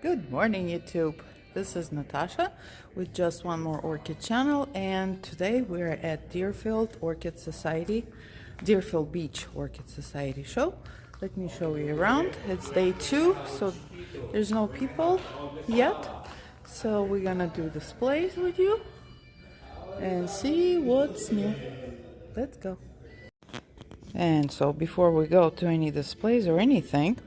Good morning, YouTube. This is Natasha with just one more orchid channel, and today we're at Deerfield Orchid Society, Deerfield Beach Orchid Society show. Let me show you around. It's day 2, so there's no people yet. So we're gonna do displays with you and see what's new. Let's go. And so before we go to any displays or anything,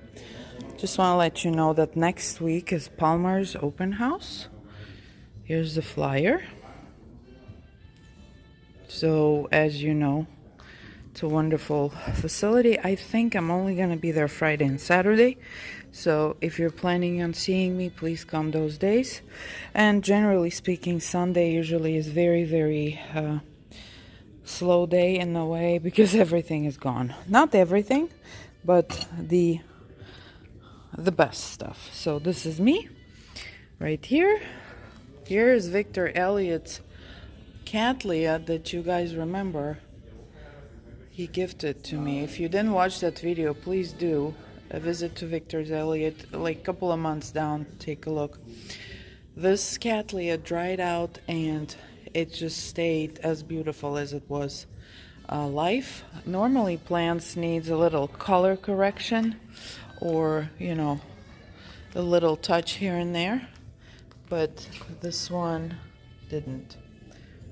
just want to let you know that next week is Palmer's open house. Here's the flyer. So as you know, it's a wonderful facility. I think I'm only going to be there Friday and Saturday. So if you're planning on seeing me, please come those days. And generally speaking, Sunday usually is very slow day in a way because everything is gone. Not everything, but the best stuff. So this is me right here. Here is Victor Elliott's Cattleya that you guys remember. He gifted to me. If you didn't watch that video, please do a visit to Victor's Elliott, like a couple of months down. Take a look. This Cattleya dried out and it just stayed as beautiful as it was live. Normally plants needs a little color correction or, you know, a little touch here and there, but this one didn't.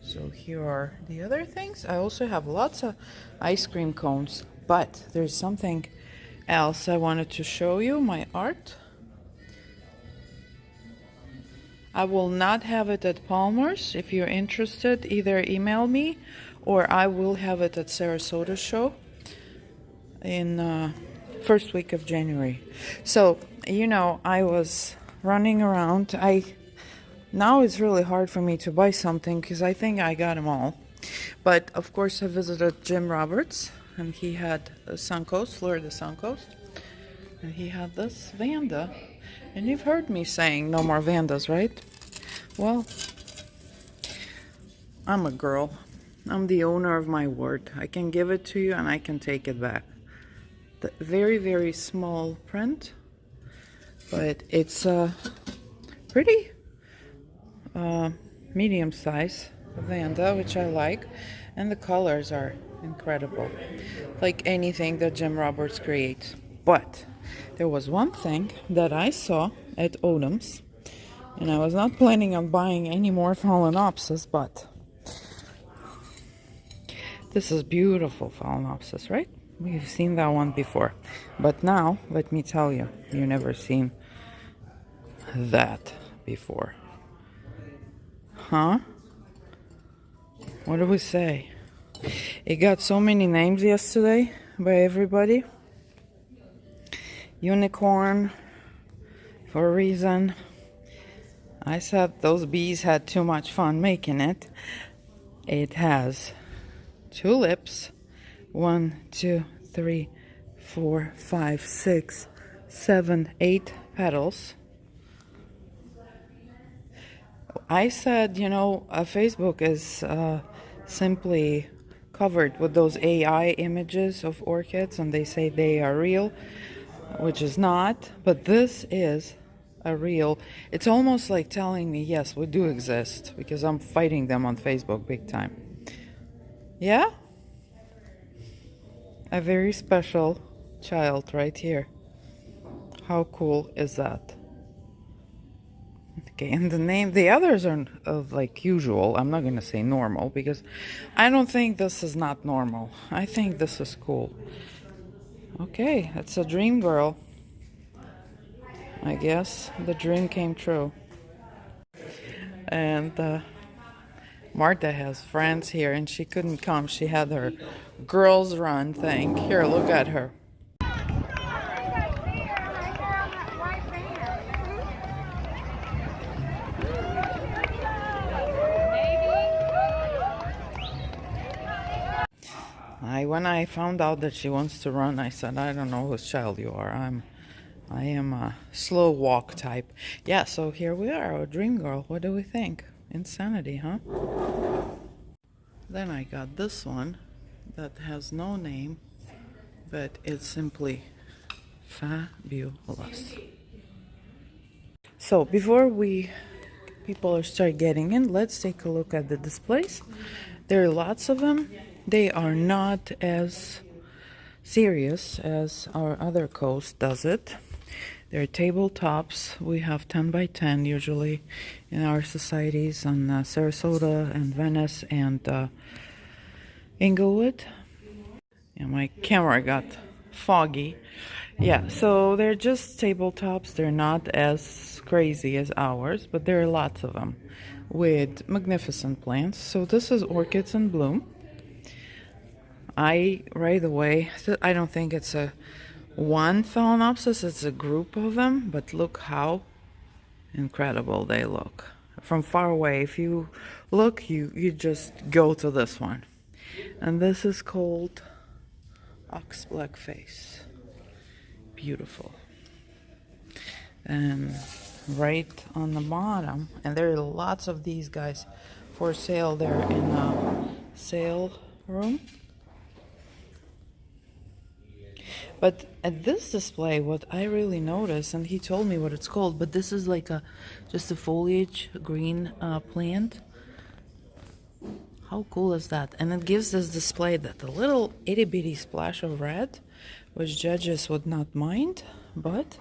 So here are the other things. I also have lots of ice cream cones, but there's something else I wanted to show you, my art. I will not have it at Palmer's. If you're interested, either email me or I will have it at Sarasota show in first week of January. So, you know, I was running around. Now it's really hard for me to buy something because I think I got them all. But of course I visited Jim Roberts and he had a Suncoast, Florida Suncoast. And he had this Vanda. And you've heard me saying no more Vandas, right? Well, I'm a girl. I'm the owner of my word. I can give it to you and I can take it back. The very small print, but it's pretty medium size Vanda, which I like, and the colors are incredible, like anything that Jim Roberts creates. But there was one thing that I saw at Odom's, and I was not planning on buying any more Phalaenopsis, but this is beautiful Phalaenopsis, right? We've seen that one before, but now let me tell you, you've never seen that before, huh? What do we say? It got so many names yesterday by everybody. Unicorn, for a reason. I said those bees had too much fun making it. It has tulips. 1, 2, 3, 4, 5, 6, 7, 8 petals. I said, you know, Facebook is simply covered with those AI images of orchids, and they say they are real, which is not, but this is a real. It's almost like telling me, yes, we do exist, because I'm fighting them on Facebook big time. Yeah? A very special child right here. How cool is that? Okay, and the name, the others are like usual. I'm not going to say normal because I don't think this is not normal. I think this is cool. Okay, it's a dream girl. I guess the dream came true. And Marta has friends here and she couldn't come. She had her girls run thing. Here, look at her. When I found out that she wants to run, I said, I don't know whose child you are. I am a slow walk type. Yeah, so here we are, a dream girl. What do we think? Insanity, huh? Then I got this one that has no name, but it's simply fabulous. So before people start getting in, let's take a look at the displays. There are lots of them. They are not as serious as our other coast does it. They're tabletops. We have 10 by 10 usually in our societies on Sarasota and Venice and Inglewood. Yeah, my camera got foggy. Yeah, so they're just tabletops. They're not as crazy as ours, but there are lots of them with magnificent plants. So this is Orchids in Bloom. Right away, I don't think it's a one Phalaenopsis, it's a group of them, but look how incredible they look. From far away, if you look, you just go to this one. And this is called Ox Blackface. Beautiful. And right on the bottom, and there are lots of these guys for sale there in the sale room. But at this display, what I really noticed, and he told me what it's called, but this is like just a foliage green plant. How cool is that? And it gives this display that a little itty bitty splash of red, which judges would not mind, but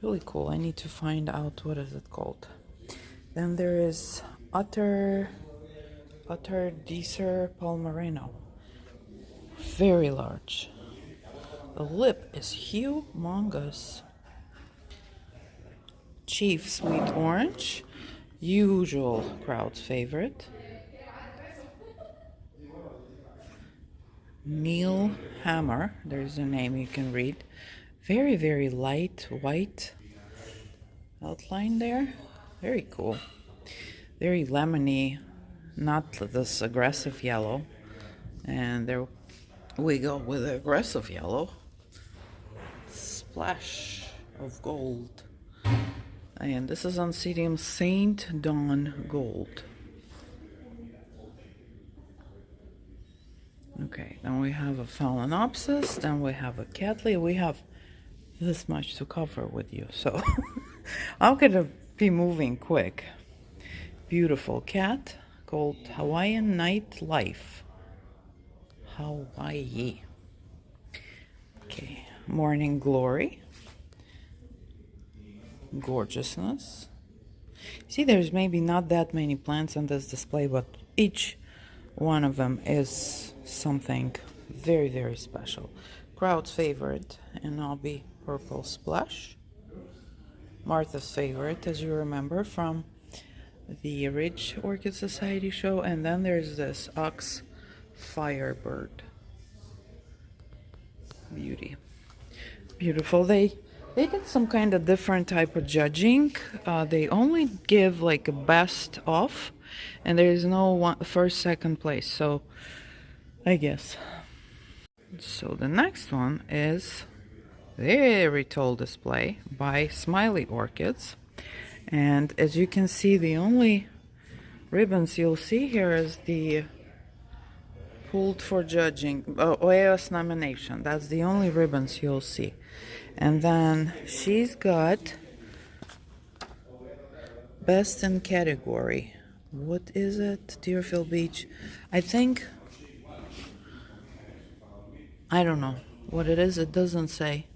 really cool. I need to find out what is it called. Then there is Utter Deeser Palmerino. Very large. The lip is humongous. Chief Sweet Orange, usual crowd's favorite. Neil Hammer, there's a name you can read. Very, very light white outline there. Very cool. Very lemony, not this aggressive yellow. And there we go with the aggressive yellow. Splash of gold. And this is Oncidium Saint Dawn Gold. Okay, then we have a Phalaenopsis, then we have a Cattleya. We have this much to cover with you, so I'm gonna be moving quick. Beautiful cat called Hawaiian Night Life. Hawaii. Okay, Morning Glory. Gorgeousness. See, there's maybe not that many plants on this display, but each one of them is something very, very special. Crowd's favorite, and I'll be Purple Splash. Martha's favorite, as you remember from the Ridge Orchid Society show. And then there's this Ox Firebird. Beauty. Beautiful. They did some kind of different type of judging. They only give like a best of, and there is no first, second place. So I guess. So the next one is very tall display by Smiley Orchids. And as you can see, the only ribbons you'll see here is the pulled for judging, OAS nomination. That's the only ribbons you'll see. And then she's got best in category. What is it? Deerfield Beach. I think, I don't know what it is. It doesn't say.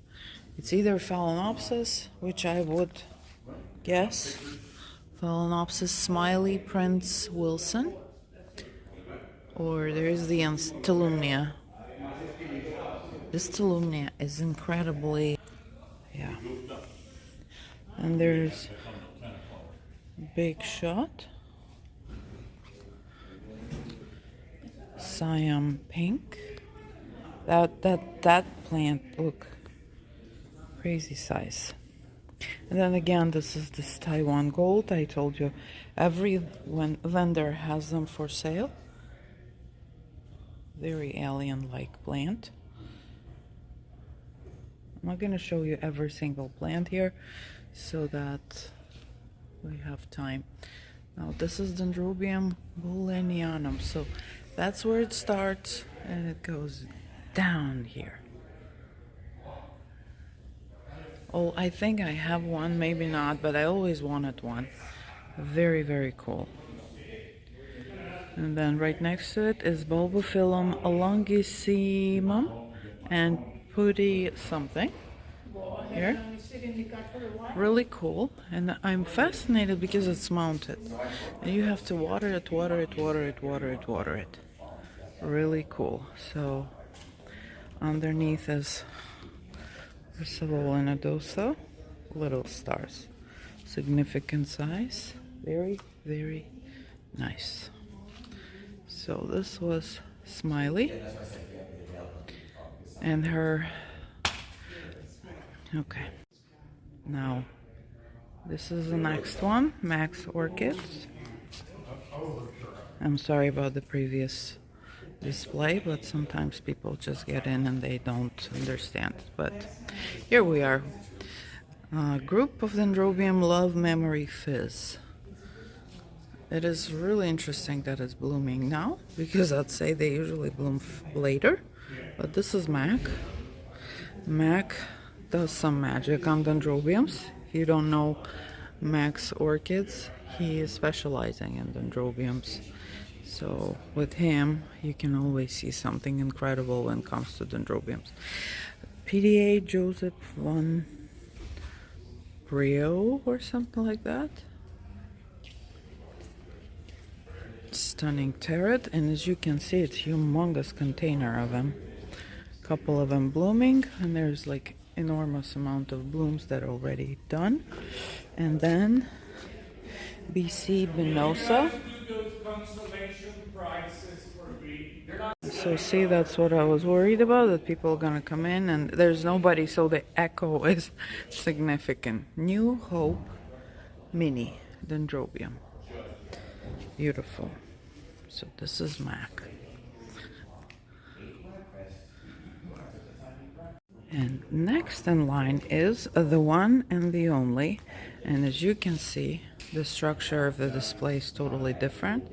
It's either Phalaenopsis, which I would guess. Phalaenopsis Smiley Prince Wilson. Or there's the Tolumnia. This Tolumnia is incredibly, yeah. And there's Big Shot. Siam Pink. That plant, look, crazy size. And then again, this is this Taiwan Gold. I told you, every vendor has them for sale. Very alien-like plant. I'm not going to show you every single plant here so that we have time. Now this is Dendrobium bullenianum. So that's where it starts and it goes down here. Oh, I think I have one, maybe not, but I always wanted one. Very, very cool. And then right next to it is Bulbophyllum longissimum and putty something here. Really cool, and I'm fascinated because it's mounted. And you have to water it, water it, water it, water it, water it. Really cool. So underneath is Percival and Adosa, little stars. Significant size. Very, very nice. So this was Smiley and her. Okay, now this is the next one, Max Orchids. I'm sorry about the previous display, but sometimes people just get in and they don't understand. But here we are. Group of Dendrobium Love Memory Fizz. It is really interesting that it's blooming now, because I'd say they usually bloom later. But this is Mac. Mac does some magic on dendrobiums. If you don't know Mac's orchids, he is specializing in dendrobiums. So with him, you can always see something incredible when it comes to dendrobiums. PDA Joseph von Brio or something like that. Stunning terret, and as you can see, it's a humongous container of them. Couple of them blooming, and there's like enormous amount of blooms that are already done. And then BC Benosa. So see, that's what I was worried about, that people are gonna come in and there's nobody, so the echo is significant. New Hope Mini Dendrobium. Beautiful. So this is Mac. And next in line is the one and the only. And as you can see, the structure of the display is totally different.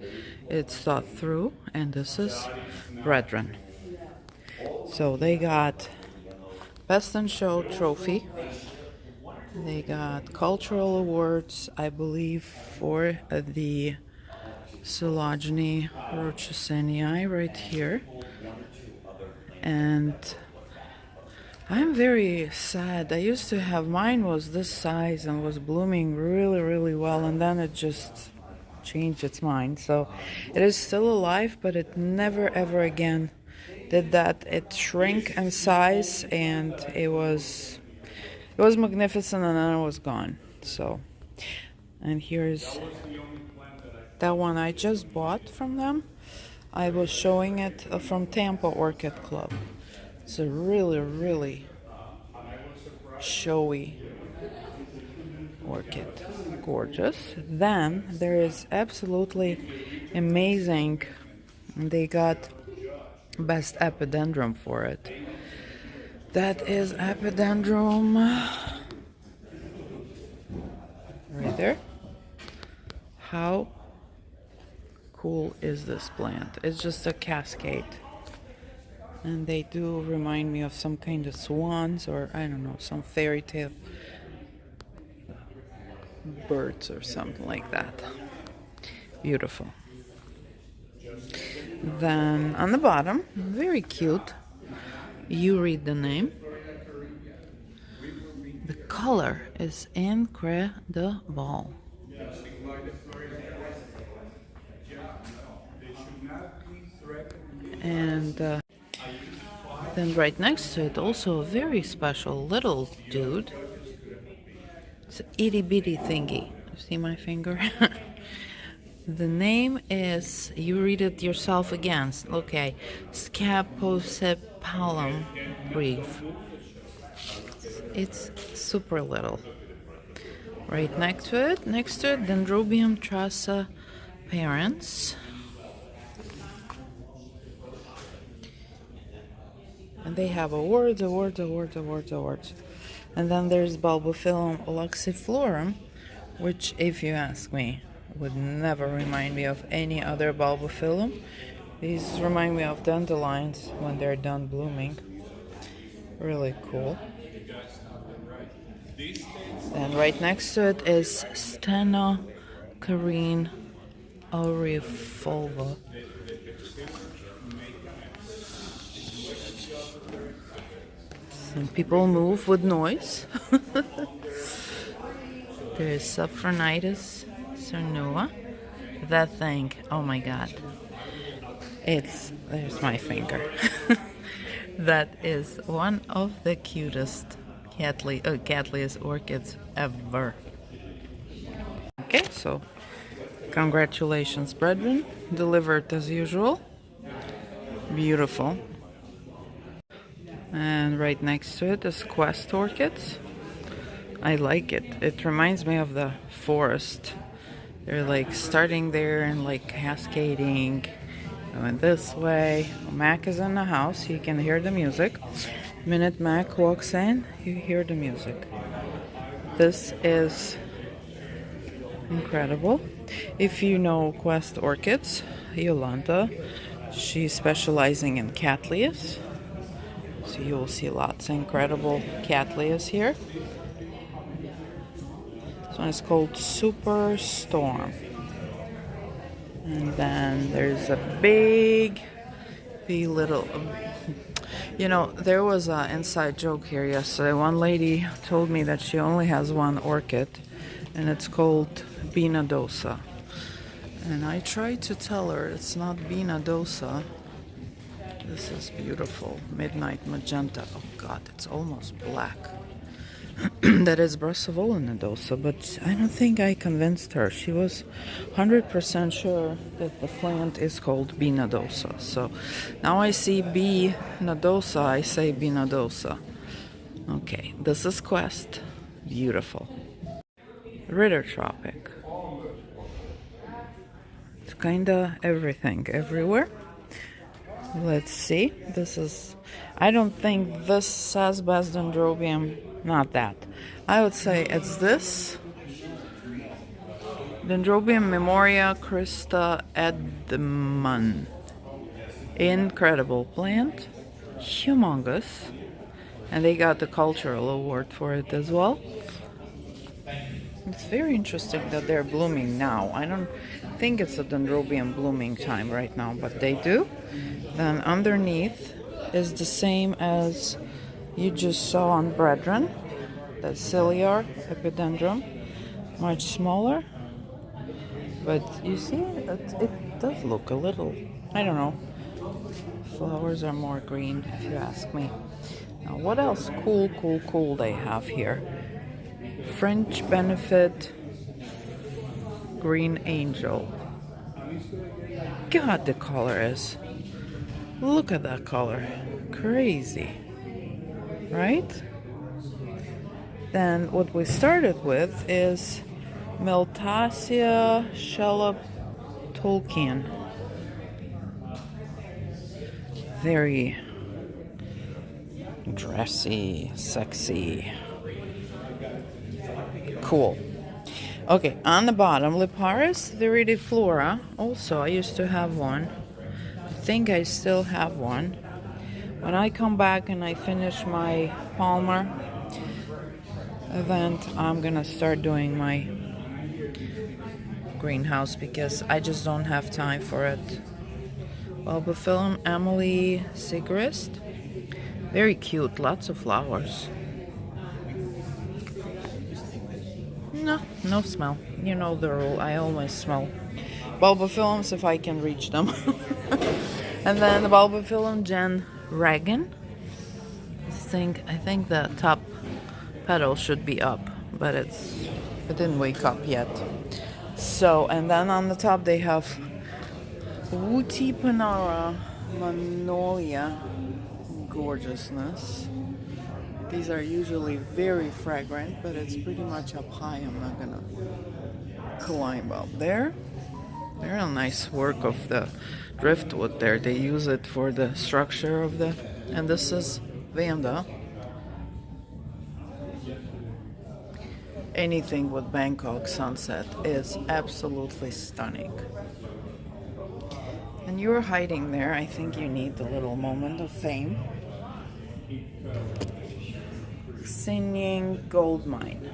It's thought through, and this is Bredren. So they got Best in Show trophy. They got cultural awards, I believe, for the Silogeny rochessenii right here. And I'm very sad. I used to have, mine was this size and was blooming really, really well, and then it just changed its mind. So it is still alive, but it never ever again did that. It shrank in size, and it was magnificent, and then it was gone. So, and here's that one I just bought from them. I was showing it from Tampa Orchid Club. It's a really, really showy orchid. Gorgeous. Then there is absolutely amazing, they got Best Epidendrum for it. That is Epidendrum right there. How cool is this plant? It's just a cascade. And they do remind me of some kind of swans, or I don't know, some fairy tale birds or something like that. Beautiful. Then on the bottom, very cute, you read the name. The color is incredible. And then right next to it, also a very special little dude. It's an itty bitty thingy. You see my finger? The name is, you read it yourself again. Okay, Scapocephalum brief. It's super little. Right next to it, Dendrobium trassa parents. And they have awards. And then there's Bulbophyllum loxiflorum, which, if you ask me, would never remind me of any other Bulbophyllum. These remind me of dandelions when they're done blooming. Really cool. And right next to it is Stena Carine auriflora. Some people move with noise. There's Saphronitis cernua. That thing, oh my god. There's my finger. That is one of the cutest Cattley's orchids ever. Okay, so congratulations, Bredren. Delivered as usual. Beautiful. And right next to it is Quest orchids. I like it. It reminds me of the forest. They're like starting there and like cascading, going this way. Mac is in the house. You can hear the music. The minute Mac walks in, you hear the music. This is incredible. If you know Quest orchids, Yolanda, she's specializing in Cattleyas. So you will see lots of incredible Cattleyas here. This one is called Superstorm. And then there's a big little... You know, there was an inside joke here yesterday. One lady told me that she only has one orchid, and it's called Binadosa. And I tried to tell her it's not Binadosa. This is beautiful. Midnight magenta. Oh god, it's almost black. That is Brassavola nodosa, but I don't think I convinced her. She was 100% sure that the plant is called B nodosa. So now I see B nodosa, I say B nodosa. Okay, this is Quest. Beautiful. Ritter tropic. It's kinda everything, everywhere. Let's see. This is... I don't think this says best dendrobium. Not that. I would say it's this. Dendrobium memoria Christa Edmund. Incredible plant. Humongous. And they got the cultural award for it as well. It's very interesting that they're blooming now. I don't think it's a dendrobium blooming time right now, but they do. Then underneath is the same as you just saw on Bredren, that ciliar epidendrum, much smaller, but you see it does look a little, I don't know, flowers are more green if you ask me. Now what else cool they have here? French Benefit Green Angel. God, the color is, look at that color, crazy. Right? Then what we started with is Miltasia Shellop Tolkien. Very dressy, sexy, cool. Okay, on the bottom, Liparis viridiflora. Also, I used to have one. I think I still have one. When I come back and I finish my Palmer event, I'm gonna start doing my greenhouse because I just don't have time for it. Bulbophyllum Emily Sigrist. Very cute, lots of flowers. No smell. You know the rule, I always smell bulbophyllums if I can reach them. And then the Bulbophyllum Gen Regan. I think the top petal should be up, but it didn't wake up yet. So, and then on the top they have Wuti Panara Magnolia Gorgeousness. These are usually very fragrant, but it's pretty much up high. I'm not gonna climb up there. Very nice work of the driftwood there. They use it for the structure of the... And this is Vanda. Anything with Bangkok sunset is absolutely stunning. And you're hiding there. I think you need the little moment of fame. Singing Gold Mine.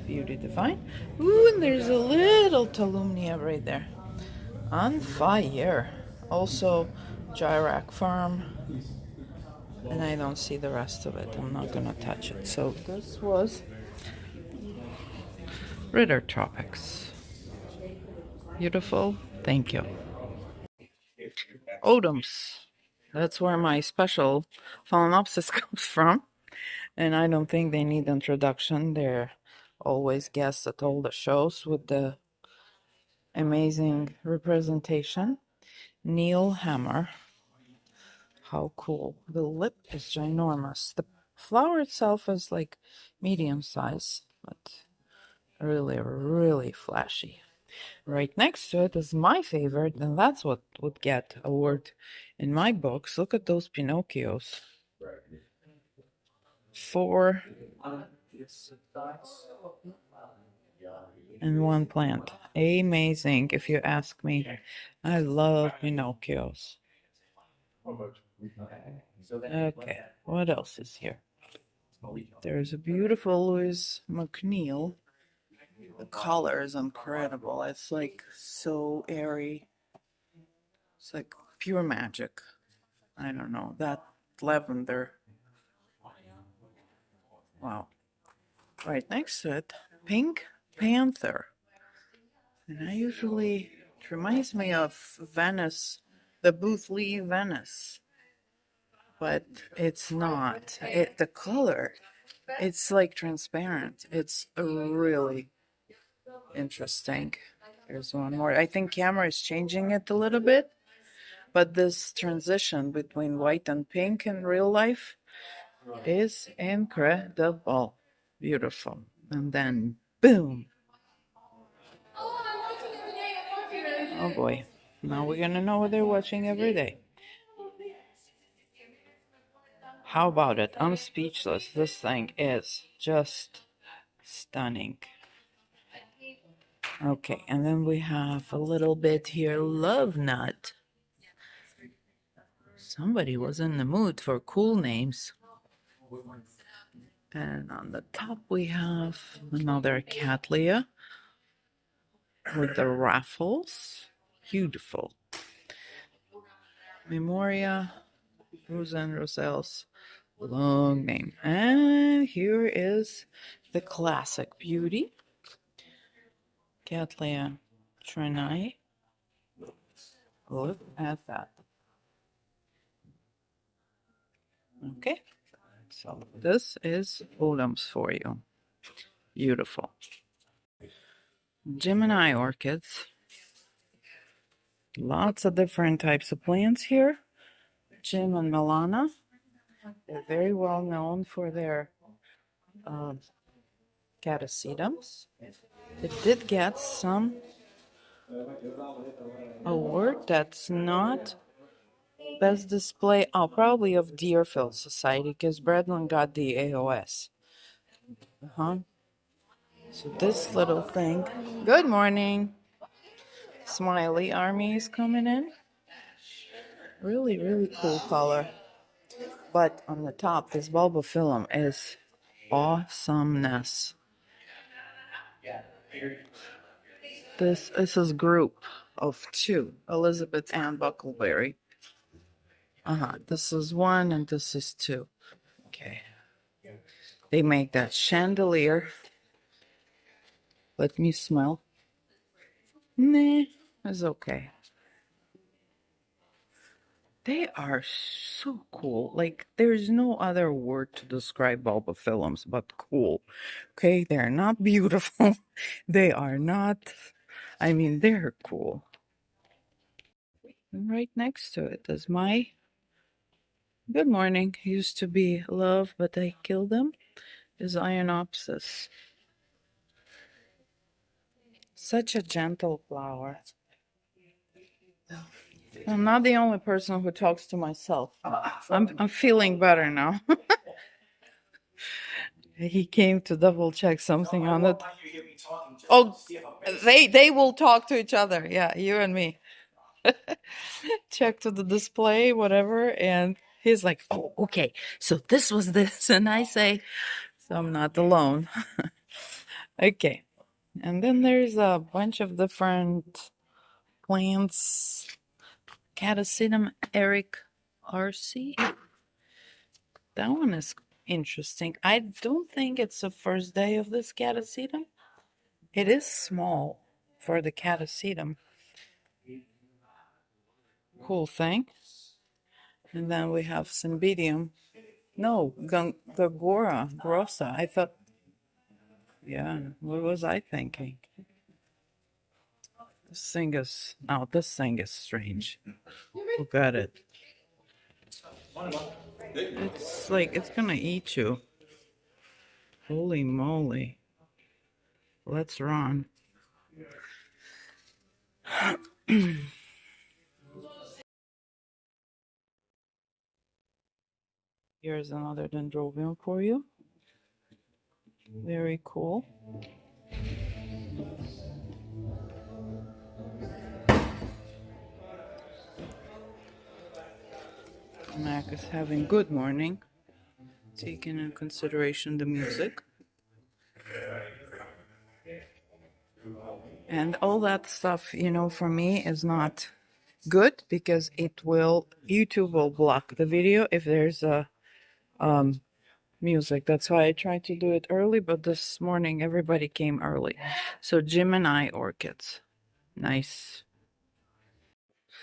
Beauty divine. Ooh, and there's a little Talumnia right there. On fire. Also, Gyrac Farm. And I don't see the rest of it. I'm not gonna touch it. So this was Ritter Tropics. Beautiful. Thank you. Odums. That's where my special Phalaenopsis comes from. And I don't think they need introduction. They're always guests at all the shows with the amazing representation. Neil Hammer. How cool. The lip is ginormous. The flower itself is like medium size, but really, really flashy. Right next to it is my favorite, and that's what would get award in my books. Look at those Pinocchios. 4 in one plant. Amazing, if you ask me. I love Pinocchios. Okay, what else is here? There's a beautiful Louis McNeil. The color is incredible. It's like so airy. It's like pure magic. I don't know. That lavender. Wow. Right next to it, Pink Panther. And it reminds me of Venice, the Booth Lee Venice. But it's not. The color, it's like transparent. It's really interesting. There's one more. I think camera is changing it a little bit. But this transition between white and pink in real life is incredible. Beautiful. And then, boom. Oh boy. Now we're going to know what they're watching every day. How about it? I'm speechless. This thing is just stunning. Okay, and then we have a little bit here. Love Nut. Somebody was in the mood for cool names. And on the top we have another Cattleya with the raffles. Beautiful. Memoria, Rosa and Roselles. Long name. And here is the classic beauty. Cattleya Trinai. Look at that. Okay. So this is Odums for you. Beautiful. Gemini orchids. Lots of different types of plants here. Jim and Milana. They're very well known for their catasetums. It did get some award that's not best display. Oh, probably of DEERFIELD Society, because Bredren got the AOS. So this little thing. Good morning. Smiley army is coming in. Really, really cool color. But on the top, this bulbophyllum is awesomeness. This is a group of 2, Elizabeth and Buckleberry. This is 1 and this is 2. Okay. They make that chandelier. Let me smell. Nah, it's okay. They are so cool. Like, there's no other word to describe bulbophyllums but cool. Okay, they're not beautiful. They are not, I mean, they're cool. And right next to it is my good morning. Used to be love, but I killed them. Is Ionopsis. Such a gentle flower. I'm not the only person who talks to myself. I'm feeling better now. He came to double check something on it. Oh, they will talk to each other. Yeah, you and me. Check to the display, whatever, and he's like, "Oh, okay. So this was this," and I say, "So I'm not alone." Okay. And then there's a bunch of different plants. Catasetum Eric RC. That one is interesting. I don't think it's the first day of this catasetum. It is small for the catasetum. Cool thing. And then we have Cymbidium. No, Gagora grossa. I thought, yeah, what was I thinking? This thing is, oh, this thing is strange. Look at it. It's like, it's gonna eat you. Holy moly. Let's run. Here's another dendrobium for you. Very cool. Mac is having good morning, taking into consideration the music. And all that stuff, you know, for me is not good because YouTube will block the video if there's a music. That's why I tried to do it early, but this morning everybody came early. So Gemini orchids. Nice.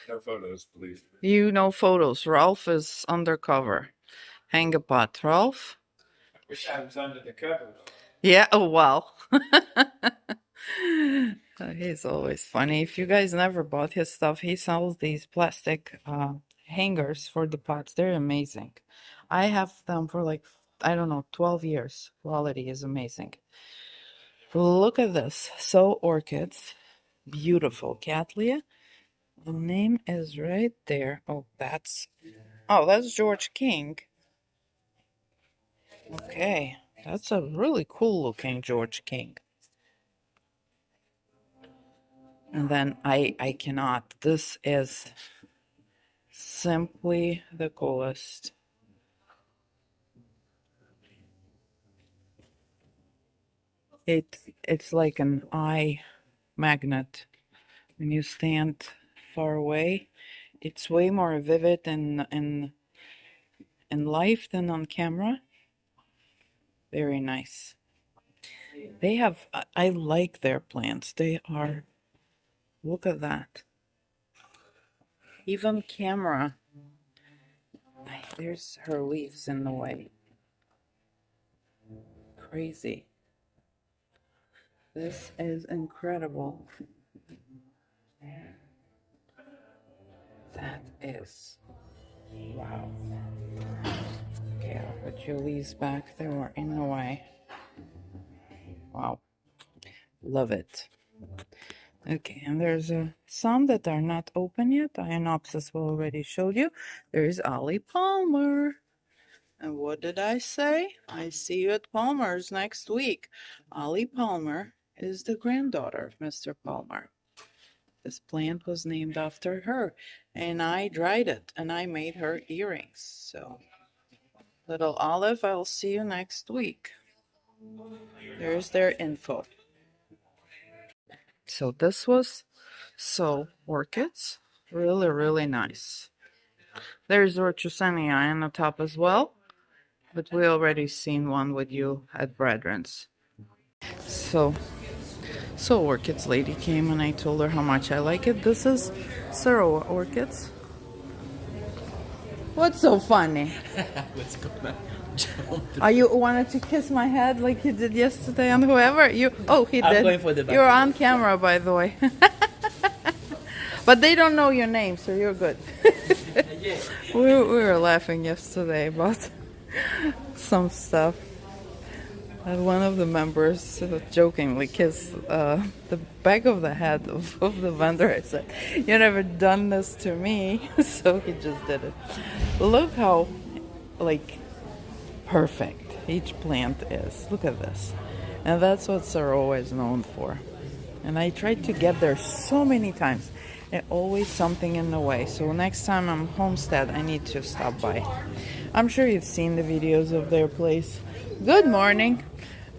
No photos, please. You know photos. Ralph is undercover. Hang a pot, Ralph. Wish I was under the covers. Yeah, oh well. He's always funny. If you guys never bought his stuff, he sells these plastic hangers for the pots. They're amazing. I have them for like, I don't know, 12 years. Quality is amazing. Look at this. So orchids. Beautiful. Cattleya. The name is right there. Oh, that's George King. Okay. That's a really cool looking George King. And then I cannot. This is simply the coolest. It's like an eye magnet. When you stand far away, it's way more vivid in life than on camera. Very nice. They have, I like their plants. They are, look at that. Even camera, there's her leaves in the way. Crazy. This is incredible. That is, wow. Okay, I'll put your leaves back. They were in the way. Wow. Love it. Okay, and there's some that are not open yet. Ionopsis we already showed you. There's Ollie Palmer. And what did I say? I see you at Palmer's next week. Ollie Palmer is the granddaughter of Mr. Palmer. This plant was named after her. And I dried it and I made her earrings. So, little Olive, I'll see you next week. There's their info. So this was orchids. Really, really nice. There's Orchusenia in the top as well. But we already seen one with you at Bredren's. So orchids lady came and I told her how much I like it. This is Saroa orchids. What's so funny? Let's go back. Are you wanted to kiss my head like you did yesterday on whoever? He did. I'm going for the back. You're on camera, by the way. But they don't know your name, so you're good. We were laughing yesterday about some stuff. And one of the members jokingly kissed the back of the head of the vendor. I said, "You never done this to me," so he just did it. Look how, like, perfect each plant is. Look at this. And that's what Saroa is known for. And I tried to get there so many times. And always something in the way. So next time I'm homestead, I need to stop by. I'm sure you've seen the videos of their place. Good morning.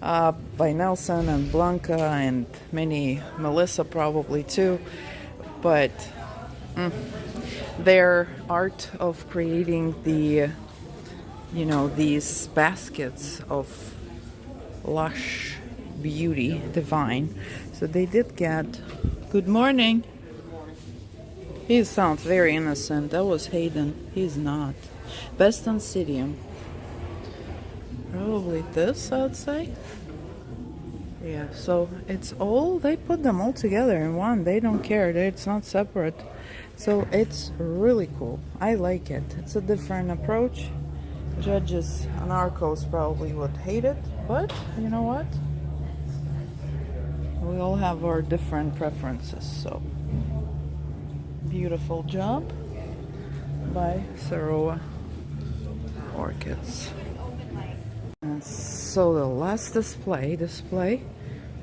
by Nelson and Blanca and many Melissa probably too. But their art of creating the, you know, these baskets of lush beauty, divine. So they did get, good morning. He sounds very innocent. That was Hayden. He's not. Best Oncidium. Probably this, I'd say. Yeah, so it's all, they put them all together in one. They don't care. It's not separate. So it's really cool. I like it. It's a different approach. Judges and Arcos probably would hate it, but you know what? We all have our different preferences, so beautiful job by Saroa Orchids. And so the last display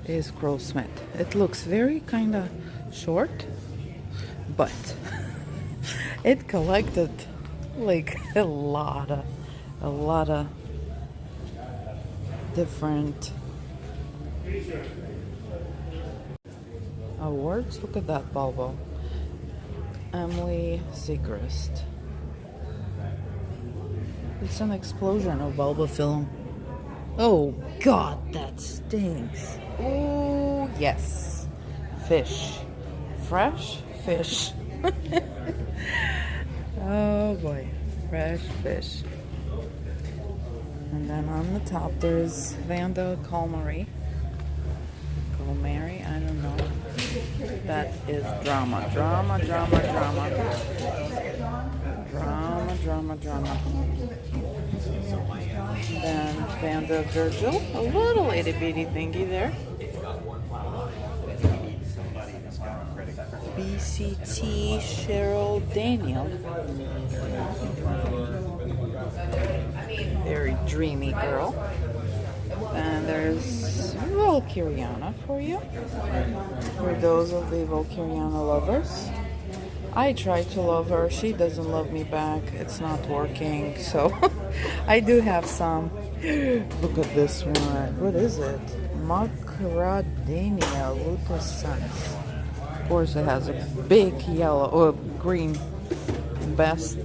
is Krull Smith. It looks very kind of short, but it collected like a lot of different awards. Look at that bulbo. Emily Segrist. It's an explosion of bulbo film. Oh God, that stinks. Oh yes. Fish. Fresh fish. Oh boy. Fresh fish. And then on the top there's Vanda Calmary. Calmary, I don't know. That is drama. Drama. Then Vanda Virgil, a little itty bitty thingy there. BCT Cheryl Daniel. Very dreamy girl. And there's Valkyriana for you. For those of the Valkyriana lovers. I try to love her. She doesn't love me back. It's not working. So I do have some. Look at this one. What is it? Macradamia lutescens. Of course, it has a big yellow or green best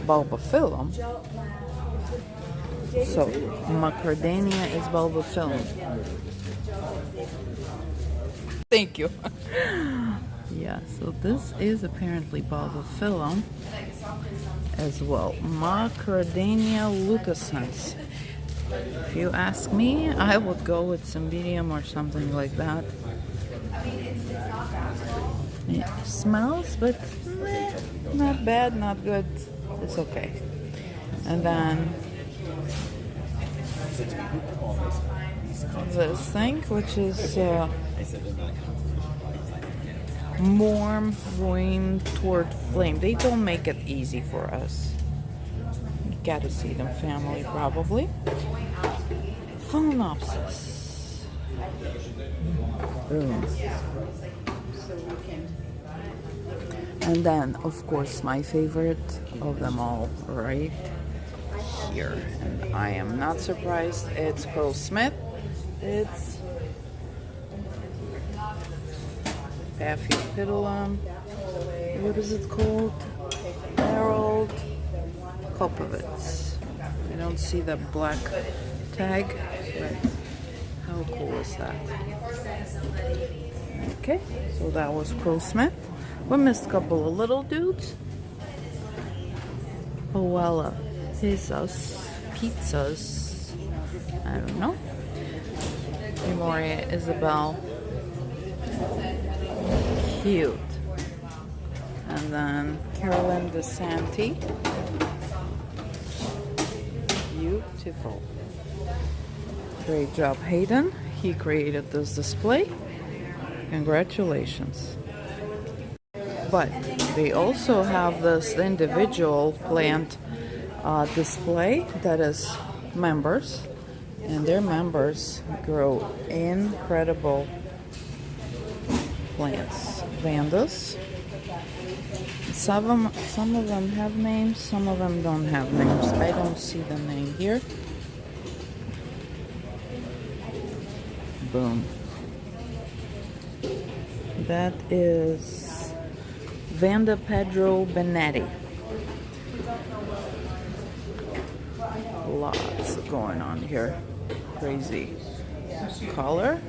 bulbophyllum. So Macradamia is bulbophyllum. Thank you. Yeah, so this is apparently bulbophyllum as well. Macradamia lutescens. If you ask me, I would go with Cymbidium or something like that. It smells, but not bad, not good. It's okay. And then this thing, which is warm wind toward flame. They don't make it easy for us. You gotta see them family probably. Phalaenopsis. Boom. And then, of course, my favorite of them all, right here. And I am not surprised. It's Krull Smith. It's Paphiopedilum. What is it called? Harold Kopovitz. I don't see the black tag, but how cool is that? Okay, so that was Krull Smith. We missed a couple of little dudes. Oella, pizzas. I don't know. Memoria Isabel. Cute. And then Carolyn DeSanti. Beautiful. Great job, Hayden. He created this display. Congratulations. But they also have this individual plant display that is members. And their members grow incredible plants. Vandas, Some of them have names, some of them don't have names. I don't see the name here. Boom. That is Vanda Pedro Benetti. Lots going on here. Crazy color.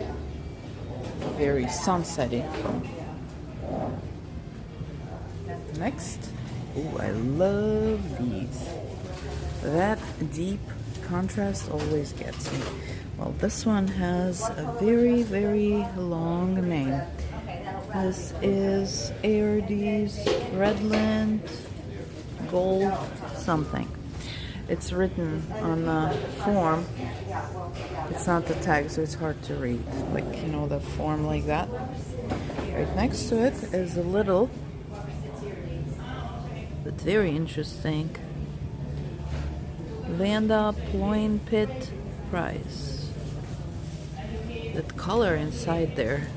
Very sunsetty. Next. Oh, I love these. That deep contrast always gets me. Well, this one has a very, very long name. This is Airdie's Redland Gold something. It's written on the form. It's not the tag, so it's hard to read. Like, you know, the form like that. Right next to it is a little, but very interesting, Vanda Ploin Pit Prize. That color inside there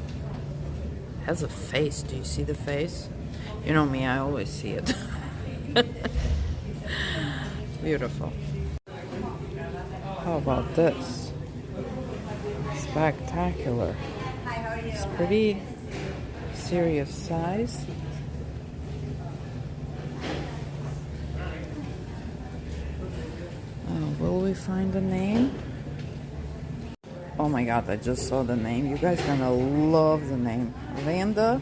has a face. Do you see the face? You know me, I always see it. Beautiful. How about this? Spectacular. It's pretty serious size. Will we find the name? Oh my god, I just saw the name. You guys are gonna love the name. Vanda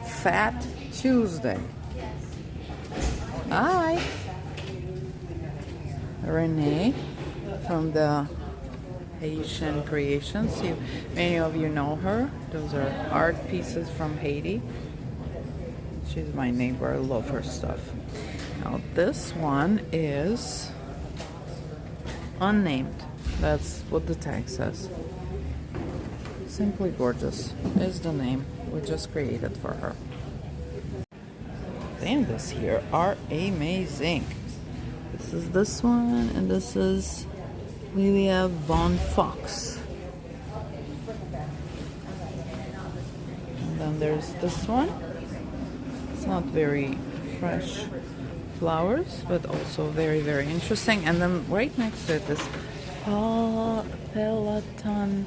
Fat Tuesday. Hi. Renee from the Haitian Creations. Many of you know her. Those are art pieces from Haiti. She's my neighbor. I love her stuff. Now this one is unnamed. That's what the tag says. Simply Gorgeous is the name we just created for her. Vandas here are amazing. This is this one, and this is Lilia Von Fox. And then there's this one. It's not very fresh flowers, but also very, very interesting. And then right next to it is Peloton.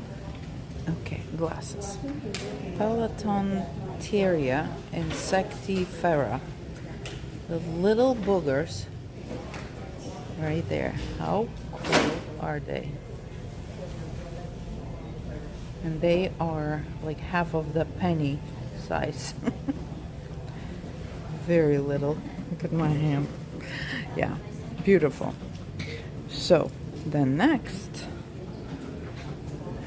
Okay, glasses. Pelotonteria insectifera. The little boogers right there. How cool are they? And they are like half of the penny size. Very little. Look at my hand. Yeah, beautiful. So, then next,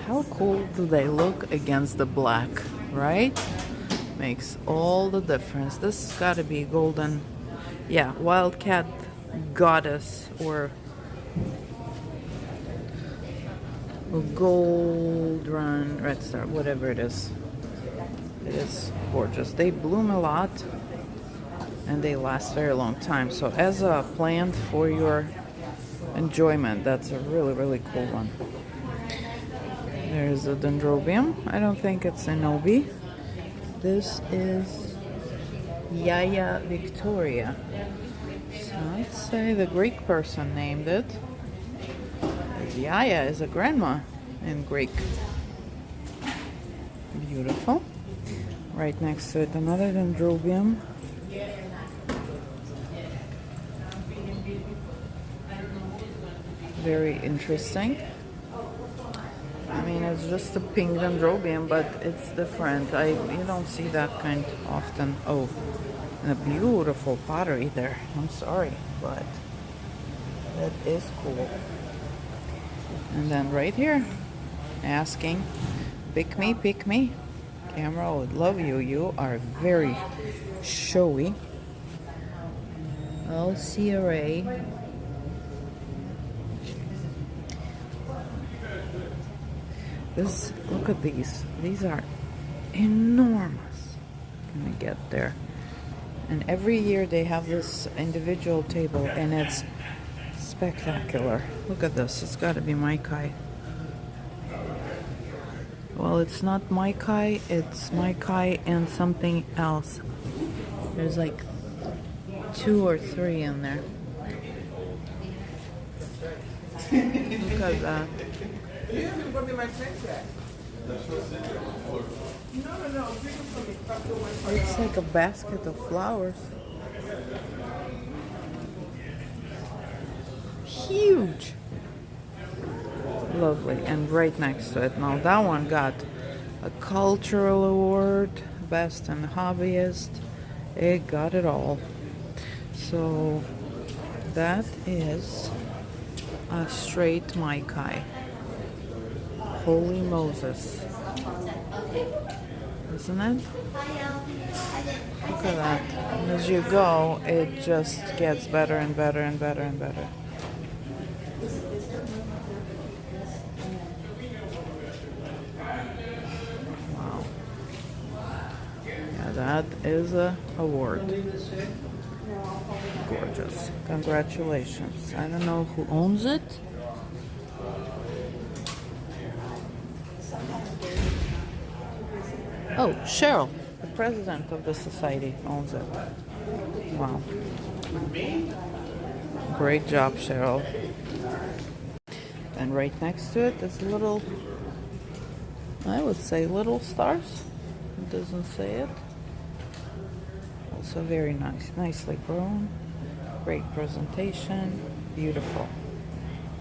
how cool do they look against the black, right? Makes all the difference. This has got to be golden. Yeah, Wildcat Goddess or Gold Run Red Star, whatever it is. It is gorgeous. They bloom a lot and they last a very long time. So as a plant for your enjoyment, that's a really, really cool one. There's a dendrobium. I don't think it's an Obi. This is Yaya Victoria. So let's say the Greek person named it. Yaya is a grandma in Greek. Beautiful. Right next to it, another dendrobium. Very interesting. I mean, it's just a pink dendrobium, but it's different. You don't see that kind often. Oh, and a beautiful pottery there. I'm sorry, but that is cool. And then right here, asking, pick me, pick me. Camera, I would love you. You are very showy. LCRA. Look at these. These are enormous. Let me get there. And every year they have this individual table, and it's spectacular. Look at this. It's got to be Maikai. Well, it's not Maikai. It's Maikai and something else. There's like 2 or 3 in there. Look at that. It's like a basket of flowers. Huge. Lovely. And right next to it. Now that one got a cultural award, best and hobbyist. It got it all. So that is a straight Maikai. Holy Moses. Isn't it? Look at that. And as you go, it just gets better and better and better and better. Wow. Yeah, that is a award. Gorgeous. Congratulations. I don't know who owns it. Oh, Cheryl, the president of the society, owns it. Wow. Great job, Cheryl. And right next to it is little, I would say little stars. It doesn't say it. Also very nice. Nicely grown. Great presentation. Beautiful.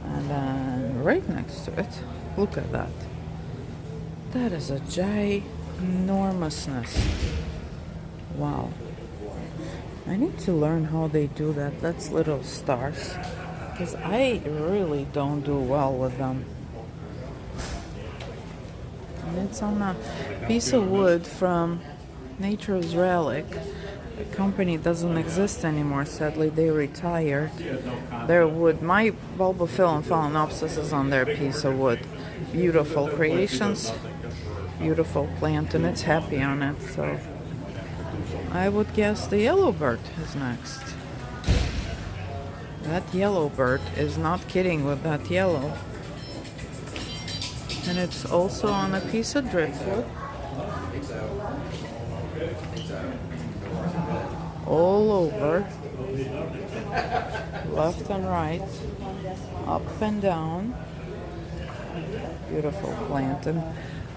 And then right next to it, look at that. That is a ginormousness. Wow. I need to learn how they do that. That's little stars. Because I really don't do well with them. And it's on a piece of wood from Nature's Relic. The company doesn't exist anymore, sadly. They retired. Their wood, my bulbophyllum phalaenopsis is on their piece of wood. Beautiful creations. Beautiful plant, and it's happy on it, so I would guess the yellowbird is next. That yellowbird is not kidding with that yellow. And it's also on a piece of driftwood. All over. Left and right. Up and down. Beautiful plant. And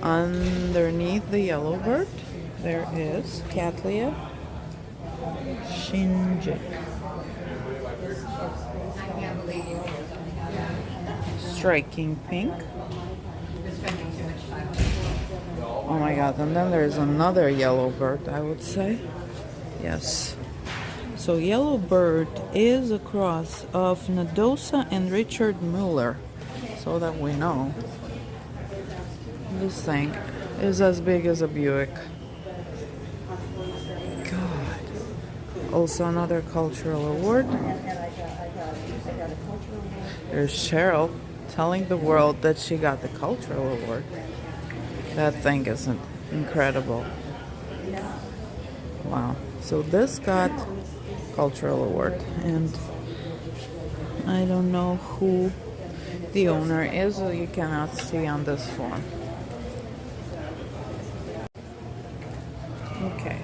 underneath the yellowbird, there is Cattleya Shinji. Striking pink. Oh my god, and then there's another yellowbird, I would say. Yes. So yellowbird is a cross of Nadosa and Richard Mueller, so that we know. This thing is as big as a Buick. God. Also another cultural award. There's Cheryl telling the world that she got the cultural award. That thing is incredible. Wow. So this got cultural award, and I don't know who the owner is, or you cannot see on this form. Okay.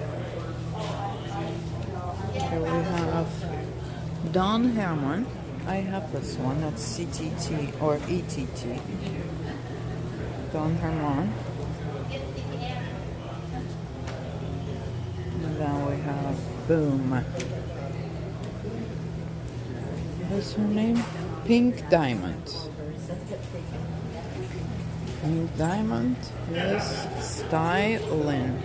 Here we have Don Herman. I have this one. That's CTT or ETT. Don Herman. And then we have Boom. What's her name? Pink Diamond. Pink Diamond is Stylin.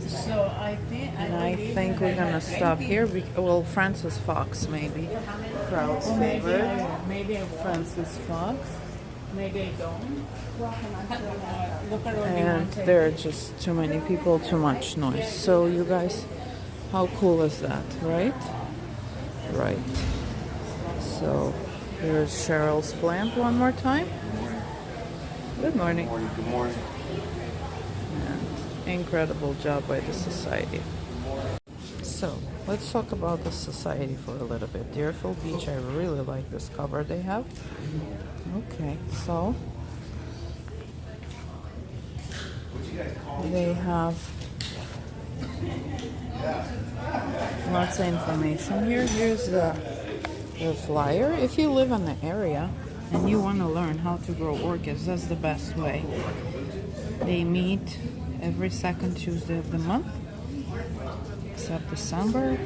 So I think we're gonna stop here. Well, Francis Fox maybe. Crowd's favorite. Maybe Francis Fox. maybe I don't. And there are just too many people, too much noise. So you guys, how cool is that, right? Right. So here's Cheryl's plant one more time. Good morning. Good morning. Good morning. Incredible job by the society. So let's talk about the society for a little bit. Deerfield Beach, I really like this cover they have. Okay, so they have Lots of information here. Here's the flyer. If you live in the area and you want to learn how to grow orchids, that's the best way. They meet every second Tuesday of the month, except December.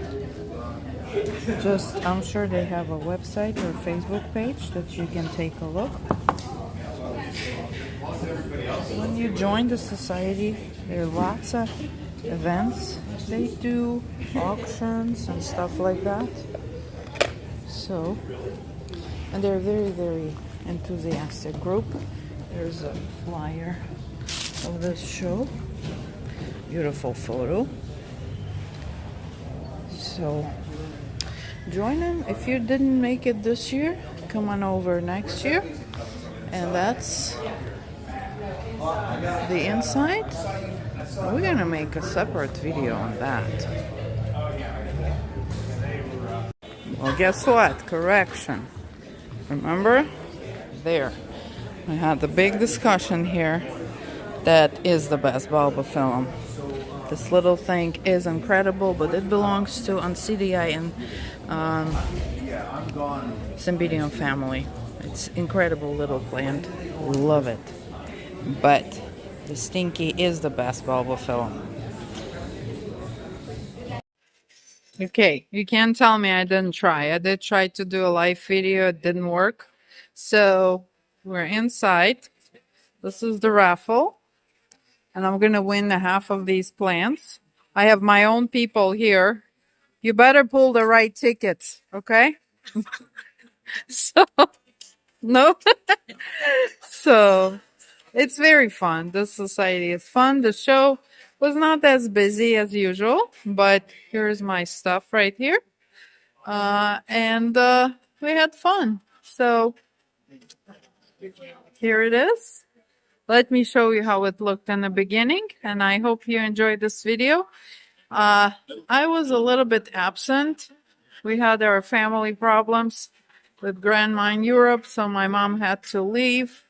Just, I'm sure they have a website or Facebook page that you can take a look. When you join the society, there are lots of events. They do auctions and stuff like that. So, and they're a very, very enthusiastic group. There's a flyer of this show. Beautiful photo. So, join them. If you didn't make it this year, come on over next year. And that's the inside. We're gonna make a separate video on that. Well, guess what? Correction. Remember? There. We had the big discussion here. That is the best bulbophyllum. This little thing is incredible, but it belongs to Oncidiae and Cymbidium family. It's incredible little plant. Love it. But the stinky is the best bulbophyllum. Okay, you can't tell me I didn't try. I did try to do a live video. It didn't work. So we're inside. This is the raffle. And I'm going to win a half of these plants. I have my own people here. You better pull the right tickets, okay? So, no? So, it's very fun. This society is fun. The show was not as busy as usual, but here's my stuff right here. And we had fun. So, here it is. Let me show you how it looked in the beginning, and I hope you enjoyed this video. I was a little bit absent. We had our family problems with grandma in Europe, so my mom had to leave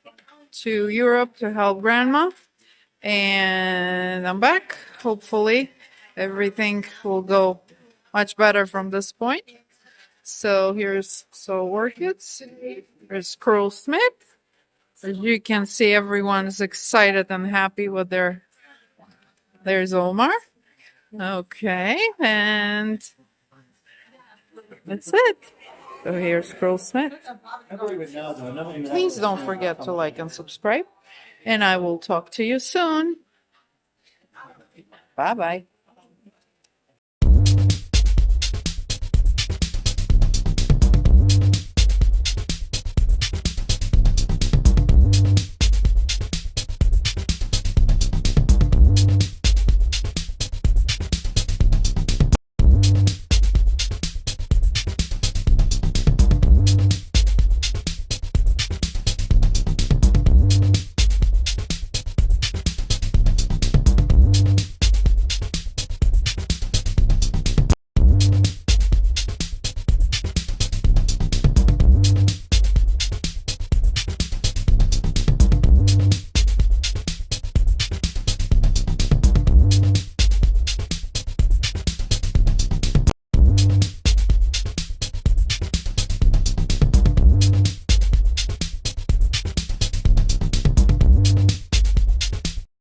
to Europe to help grandma. And I'm back. Hopefully everything will go much better from this point. So here's orchids. Here's Krull Smith. As you can see, everyone's excited and happy with there's Omar. Okay, and that's it. So here's Krull Smith. Please don't forget to like and subscribe. And I will talk to you soon. Bye-bye.